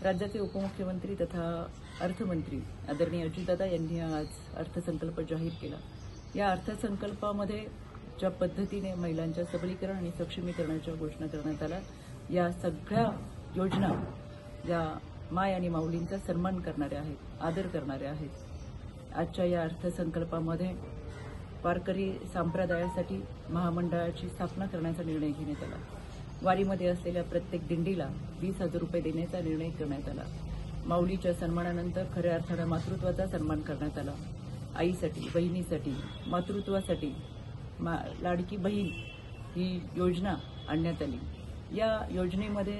राज्याचे उपमुख्यमंत्री तथा अर्थमंत्री आदरणीय अजितदादा यांनी आज अर्थसंकल्प जाहीर केला। या अर्थसंकल्पामध्ये ज्या पद्धतीने महिलांच्या सबलीकरण आणि सक्षमीकरणाच्या घोषणा करण्यात आल्या, या सगळ्या योजना या माय आणि माऊलींचा सन्मान करणाऱ्या आहेत, आदर करणाऱ्या आहेत। आजच्या या अर्थसंकल्पामध्ये वारकरी संप्रदायासाठी महामंडळाची स्थापना करण्याचा निर्णय घेण्यात आला। वारीमध्ये असलेल्या प्रत्येक दिंडीला 20,000 रुपये देण्याचा निर्णय करण्यात आला। माऊलीच्या सन्मानानंतर खऱ्या अर्थाने मातृत्वाचा सन्मान करण्यात आला। आईसाठी, बहिणीसाठी, मातृत्वासाठी लाडकी बहीण ही योजना आणण्यात आली। या योजनेमध्ये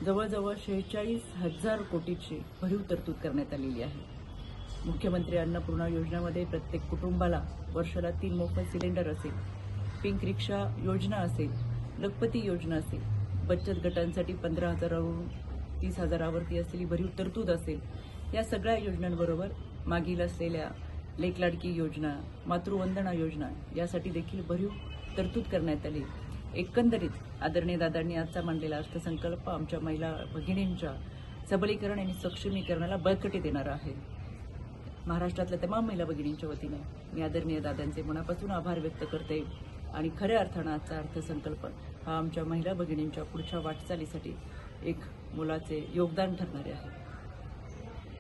जवळजवळ 46,000 कोटीची भरीव तरतूद करण्यात आलेली आहे। मुख्यमंत्री अन्नपूर्णा योजनेमध्ये प्रत्येक कुटुंबाला वर्षाला 3 मोफत सिलेंडर असेल, पिंक रिक्षा योजना असेल, लखपती योजना असेल, बचत गटांसाठी 15,000वरून 30,000वरती असलेली भरीव तरतूद असेल। या सगळ्या योजनांबरोबर मागील असलेल्या लेक लाडकी योजना, मातृवंदना योजना यासाठी देखील भरीव तरतूद करण्यात आली। एकंदरीत आदरणीय दादांनी आजचा मांडलेला अर्थसंकल्प आमच्या महिला भगिनींच्या सबलीकरण आणि सक्षमीकरणाला बळकटी देणारा आहे। महाराष्ट्रातल्या तमाम महिला भगिनींच्या वतीने मी आदरणीय दादांचे मनापासून आभार व्यक्त करते आणि खऱ्या अर्थानं आजचा अर्थसंकल्प हा आमच्या महिला भगिनींच्या पुढच्या वाटचालीसाठी एक मोलाचे योगदान ठरणारे आहे।